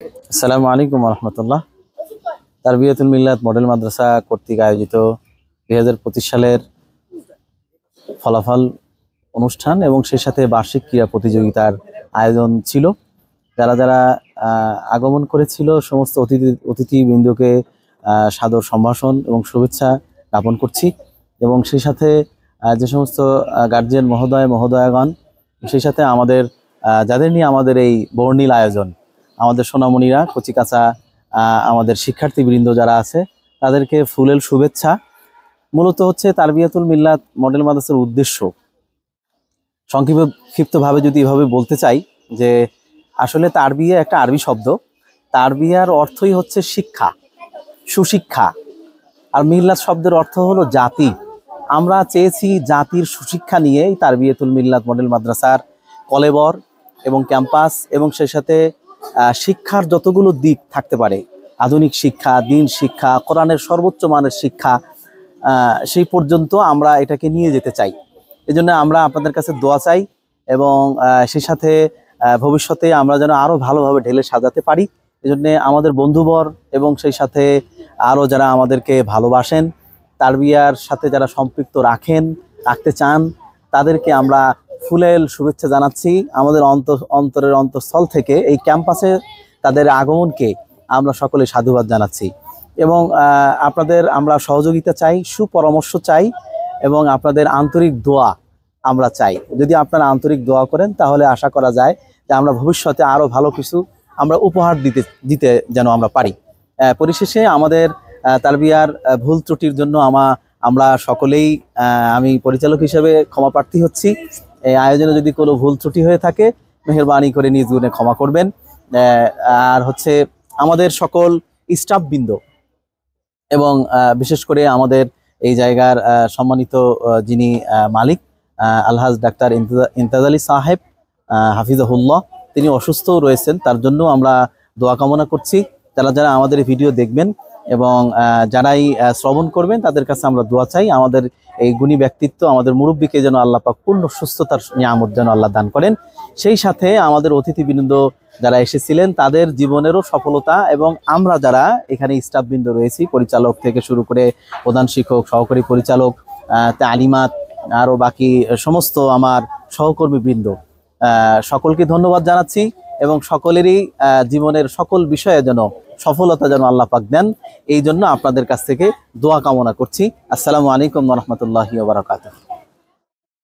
আসসালামু আলাইকুম রহমতুল্লাহ। তারবিয়াতুল মিল্লাত মডেল মাদ্রাসা কর্তৃক আয়োজিত 2025 সালের ফলাফল অনুষ্ঠান এবং সেই সাথে বার্ষিক ক্রীড়া প্রতিযোগিতার আয়োজন ছিল। যারা যারা আগমন করেছিল সমস্ত অতিথিবৃন্দকে সাদর সম্ভাষণ এবং শুভেচ্ছা জ্ঞাপন করছি। এবং সেই সাথে যে সমস্ত গার্জিয়ান মহোদয়াগণ, সেই সাথে আমাদের যাদের নিয়ে আমাদের এই বর্ণিল আয়োজন, আমাদের সোনামণিরা, কচিকাচা আমাদের শিক্ষার্থীবৃন্দ যারা আছে, তাদেরকে ফুলেল শুভেচ্ছা। মূলত হচ্ছে তারবিয়াতুল মিল্লাত মডেল মাদ্রাসার উদ্দেশ্য সংক্ষিপ্তভাবে যদি এভাবে বলতে চাই যে আসলে তারবিয়া একটা আরবি শব্দ। তারবিয়ার অর্থই হচ্ছে শিক্ষা, সুশিক্ষা। আর মিল্লাত শব্দের অর্থ হলো জাতি। আমরা চেয়েছি জাতির সুশিক্ষা নিয়েই তারবিয়াতুল মিল্লাত মডেল মাদ্রাসার কলেবর এবং ক্যাম্পাস এবং সেই সাথে শিক্ষার যতগুলো দিক থাকতে পারে, আধুনিক শিক্ষা, দিন শিক্ষা, কোরআনের সর্বোচ্চ মানের শিক্ষা, সেই পর্যন্ত আমরা এটাকে নিয়ে যেতে চাই। এই জন্য আমরা আপনাদের কাছে দোয়া চাই এবং সেই সাথে ভবিষ্যতে আমরা যেন আরও ভালোভাবে ঢেলে সাজাতে পারি। এই জন্যে আমাদের বন্ধুবর এবং সেই সাথে আরও যারা আমাদেরকে ভালোবাসেন, তারবিয়ার সাথে যারা সম্পৃক্ত রাখতে চান, তাদেরকে আমরা ফুলেল শুভেচ্ছা জানাচ্ছি। আমাদের অন্তরের অন্তঃস্থল থেকে এই ক্যাম্পাসে তাদের আগমনকে আমরা সকলে সাধুবাদ জানাচ্ছি এবং আপনাদের আমরা সহযোগিতা চাই, সুপরামর্শ চাই এবং আপনাদের আন্তরিক দোয়া আমরা চাই। যদি আপনারা আন্তরিক দোয়া করেন তাহলে আশা করা যায় যে আমরা ভবিষ্যতে আরও ভালো কিছু আমরা উপহার দিতে যেন আমরা পারি। পরিশেষে আমাদের তারবিয়ার ভুল ত্রুটির জন্য আমরা সকলেই, আমি পরিচালক হিসেবে ক্ষমা প্রার্থী হচ্ছি। এই আয়োজনে যদি কোনো ভুল ত্রুটি হয়ে থাকে মেহেরবানি করে নিজ গুণে ক্ষমা করবেন। আর হচ্ছে আমাদের সকল স্টাফবৃন্দ এবং বিশেষ করে আমাদের এই জায়গার সম্মানিত যিনি মালিক আলহাজ ডাক্তার ইমতাজ আলী সাহেব হাফিজাহুল্লাহ, তিনি অসুস্থও রয়েছেন, তার জন্য আমরা দোয়া কামনা করছি। যারা যারা আমাদের ভিডিও দেখবেন এবং যারাই শ্রবণ করবেন তাদের কাছে আমরা দোয়া চাই, আমাদের এই গুণী ব্যক্তিত্ব, আমাদের মুরব্বীকে যেন আল্লাহ পাক পূর্ণ সুস্থতার নিয়ামত যেন আল্লাহ দান করেন। সেই সাথে আমাদের অতিথিবৃন্দ যারা এসেছিলেন তাদের জীবনেরও সফলতা এবং আমরা যারা এখানে স্টাফবৃন্দ রয়েছি, পরিচালক থেকে শুরু করে প্রধান শিক্ষক, সহকারী পরিচালক, তালিমাত, আরও বাকি সমস্ত আমার সহকর্মীবৃন্দ, সকলকে ধন্যবাদ জানাচ্ছি এবং সকলেরই জীবনের সকল বিষয়ে যেন সফলতা যেন আল্লাহ পাক দেন, এই জন্য আপনাদের কাছ থেকে দোয়া কামনা করছি। আসসালামু আলাইকুম ওয়া রাহমাতুল্লাহি ওয়া বারাকাতুহু।